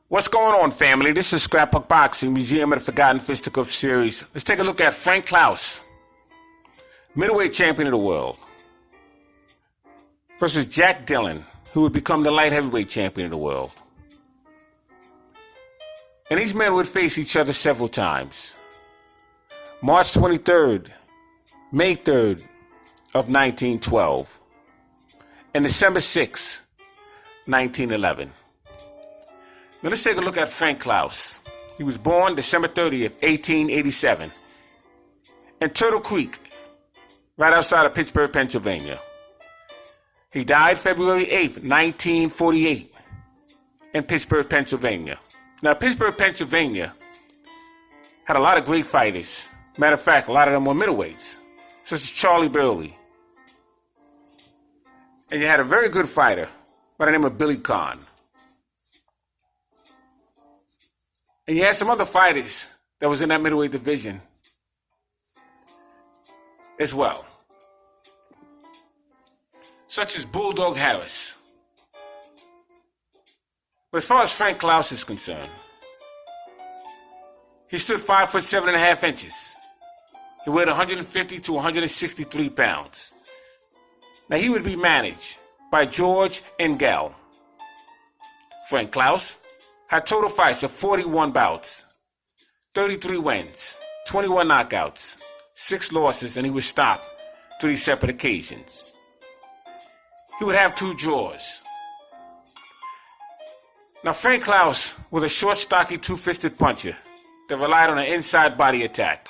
What's going on, family? This is Scrapbook Boxing, Museum of the Forgotten Fisticuffs series. Let's take a look at Frank Klaus, middleweight champion of the world, versus Jack Dillon, who would become the light heavyweight champion of the world. And these men would face each other several times. March 23rd, May 3rd of 1912, and December 6th, 1911. Now let's take a look at Frank Klaus. He was born December 30th, 1887, in Turtle Creek, right outside of Pittsburgh, Pennsylvania. He died February 8th, 1948, in Pittsburgh, Pennsylvania. Now, Pittsburgh, Pennsylvania had a lot of great fighters. Matter of fact, a lot of them were middleweights, such as Charlie Burley. And you had a very good fighter by the name of Billy Conn. And you had some other fighters that was in that middleweight division as well, such as Bulldog Harris. But as far as Frank Klaus is concerned, he stood 5'7.5". He weighed 150 to 163 pounds. Now he would be managed by George Engel. Frank Klaus had total fights of 41 bouts, 33 wins, 21 knockouts, 6 losses, and he was stopped 3 separate occasions. He would have 2 draws. Now, Frank Klaus was a short, stocky, two-fisted puncher that relied on an inside body attack.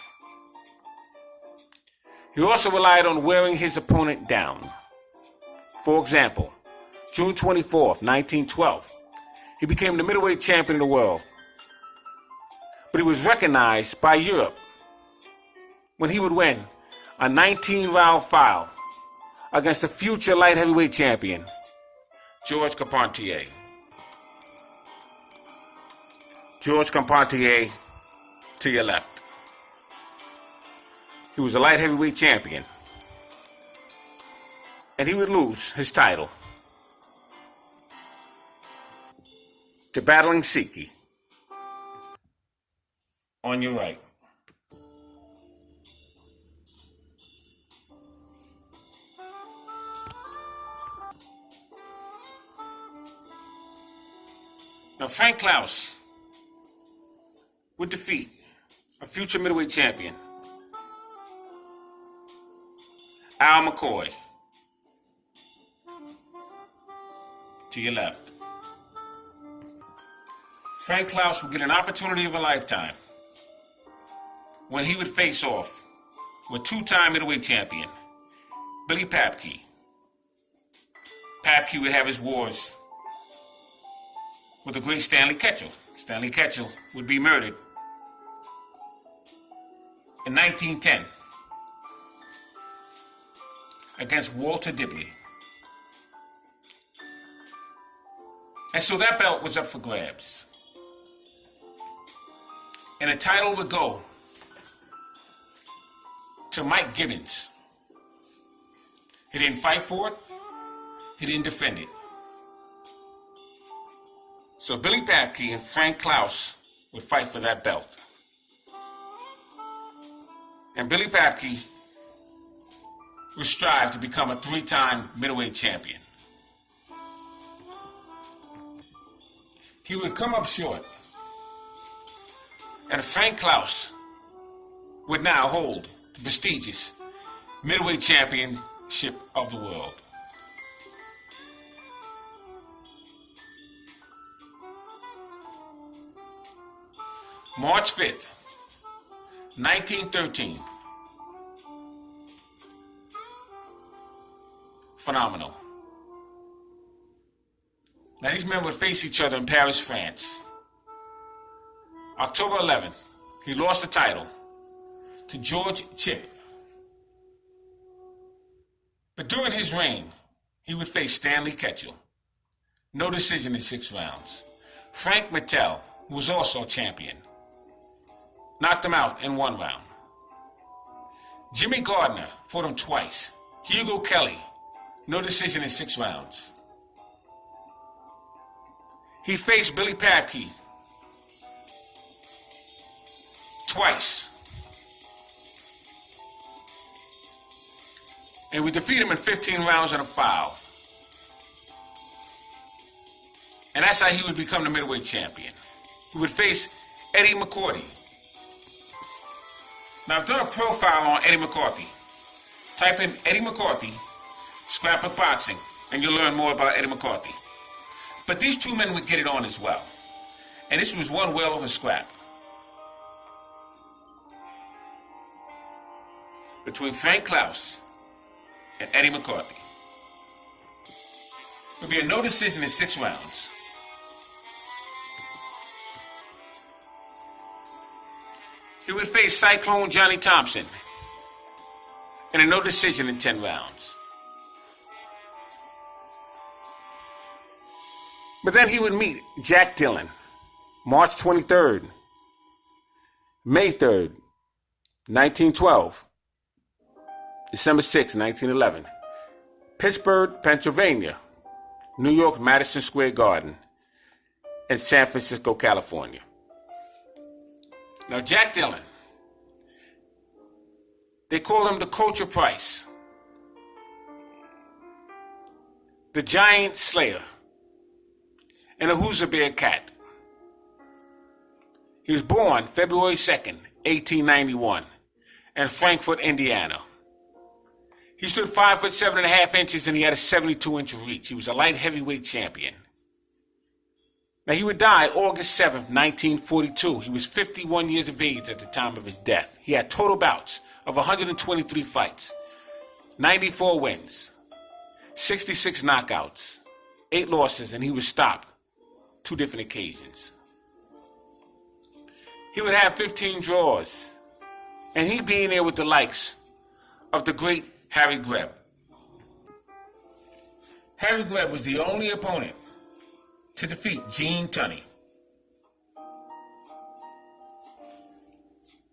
He also relied on wearing his opponent down. For example, June 24th, 1912, he became the middleweight champion of the world. But he was recognized by Europe when he would win a 19-round foul against the future light heavyweight champion, George Carpentier. George Carpentier to your left. He was a light heavyweight champion, and he would lose his title to Battling Siki on your right. Now, Frank Klaus would defeat a future middleweight champion, Al McCoy, to your left. Frank Klaus would get an opportunity of a lifetime when he would face off with 2-time middleweight champion, Billy Papke. Papke would have his wars with the great Stanley Ketchel. Stanley Ketchel would be murdered in 1910 against Walter Dibley. And so that belt was up for grabs. And the title would go to Mike Gibbons. He didn't fight for it. He didn't defend it. So Billy Papke and Frank Klaus would fight for that belt. And Billy Papke would strive to become a 3-time middleweight champion. He would come up short, and Frank Klaus would now hold the prestigious middleweight championship of the world. March 5th, 1913. Phenomenal. Now these men would face each other in Paris, France. October 11th, he lost the title to George Chip. But during his reign, he would face Stanley Ketchel. No decision in 6 rounds. Frank Mattel, who was also champion, knocked him out in 1 round. Jimmy Gardner fought him twice. Hugo Kelly, no decision in 6 rounds. He faced Billy Papke twice. And we defeat him in 15 rounds on a foul. And that's how he would become the middleweight champion. He would face Eddie McCarthy. Now, I've done a profile on Eddie McCarthy. Type in Eddie McCarthy, Scrapbook Boxing, and you'll learn more about Eddie McCarthy. But these two men would get it on as well. And this was one whale of a scrap. Between Frank Klaus and Eddie McCarthy. It would be a no decision in 6 rounds. He would face Cyclone Johnny Thompson in a no decision in 10 rounds. But then he would meet Jack Dillon, March 23rd, May 3rd, 1912, December 6, 1911, Pittsburgh, Pennsylvania, New York, Madison Square Garden, and San Francisco, California. Now, Jack Dillon, they call him the Culture Price, the Giant Slayer, and the Hoosier Bear Cat. He was born February 2nd, 1891, in Frankfort, Indiana. He stood 5'7.5" and he had a 72-inch reach. He was a light heavyweight champion. Now, he would die August 7th, 1942. He was 51 years of age at the time of his death. He had total bouts of 123 fights, 94 wins, 66 knockouts, 8 losses, and he was stopped 2 different occasions. He would have 15 draws, and he'd be in there with the likes of the great Harry Greb. Harry Greb was the only opponent to defeat Gene Tunney.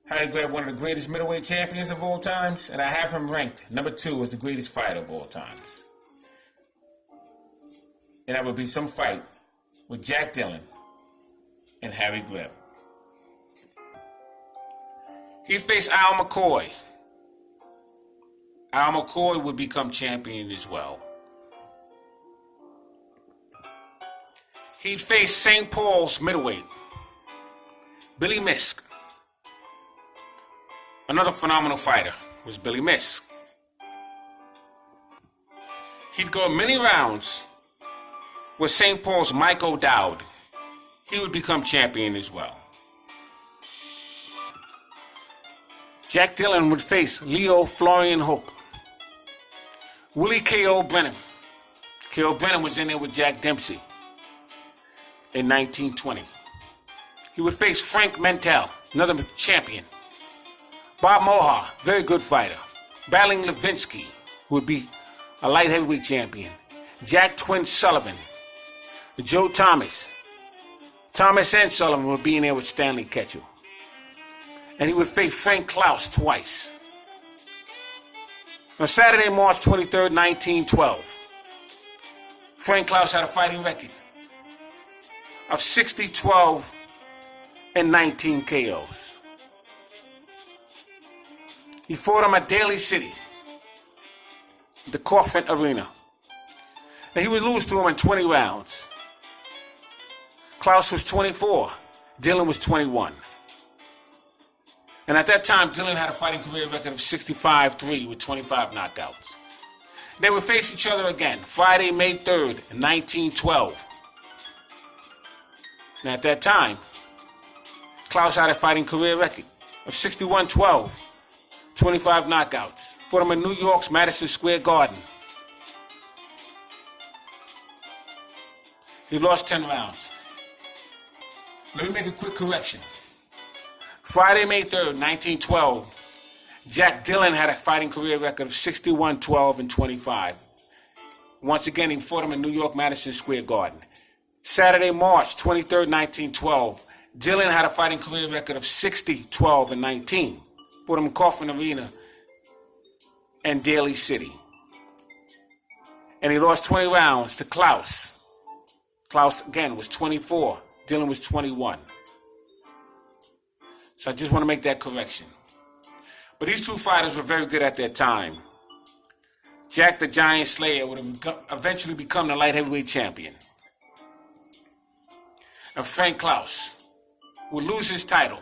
Harry Greb, one of the greatest middleweight champions of all times, and I have him ranked number 2 as the greatest fighter of all times. And that would be some fight with Jack Dillon and Harry Greb. He'd face Al McCoy. Al McCoy would become champion as well. He'd face St. Paul's middleweight, Billy Misk. Another phenomenal fighter was Billy Misk. He'd go many rounds with St. Paul's Mike O'Dowd. He would become champion as well. Jack Dillon would face Leo Florian Hope. Willie K.O. Brennan. K.O. Brennan was in there with Jack Dempsey in 1920. He would face Frank Mentel, another champion. Bob Mohar, very good fighter. Battling Levinsky, who would be a light heavyweight champion. Jack Twin Sullivan. Joe Thomas. Thomas and Sullivan would be in there with Stanley Ketchel. And he would face Frank Klaus twice. On Saturday, March 23rd, 1912, Frank Klaus had a fighting record of 60, 12, and 19 KOs. He fought him at Daly City, the Coffin Arena. And he would lose to him in 20 rounds. Klaus was 24, Dillon was 21. And at that time, Dillon had a fighting career record of 65-3 with 25 knockouts. They would face each other again, Friday, May 3rd, 1912. And at that time, Klaus had a fighting career record of 61-12, 25 knockouts. Fought him in New York's Madison Square Garden. He lost 10 rounds. Let me make a quick correction. Friday, May 3rd, 1912, Jack Dillon had a fighting career record of 61-12 and 25. Once again, he fought him in New York, Madison Square Garden. Saturday, March 23rd, 1912, Dillon had a fighting career record of 60-12 and 19. Fought him in Coffin Arena and Daly City. And he lost 20 rounds to Klaus. Klaus, again, was 24. Dillon was 21. So I just want to make that correction. But these two fighters were very good at their time. Jack the Giant Slayer would have eventually become the light heavyweight champion. And Frank Klaus would lose his title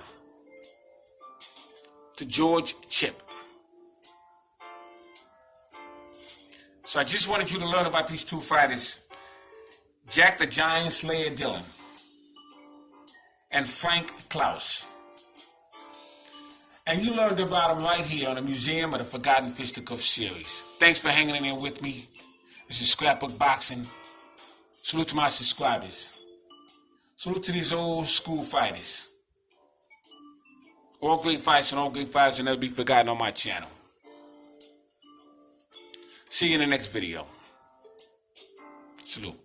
to George Chip. So I just wanted you to learn about these two fighters, Jack the Giant Slayer Dillon and Frank Klaus. And you learned about them right here on the Museum of the Forgotten Fisticuffs series. Thanks for hanging in there with me. This is Scrapbook Boxing. Salute to my subscribers. Salute to these old school fighters. All great fights and all great fighters will never be forgotten on my channel. See you in the next video. Salute.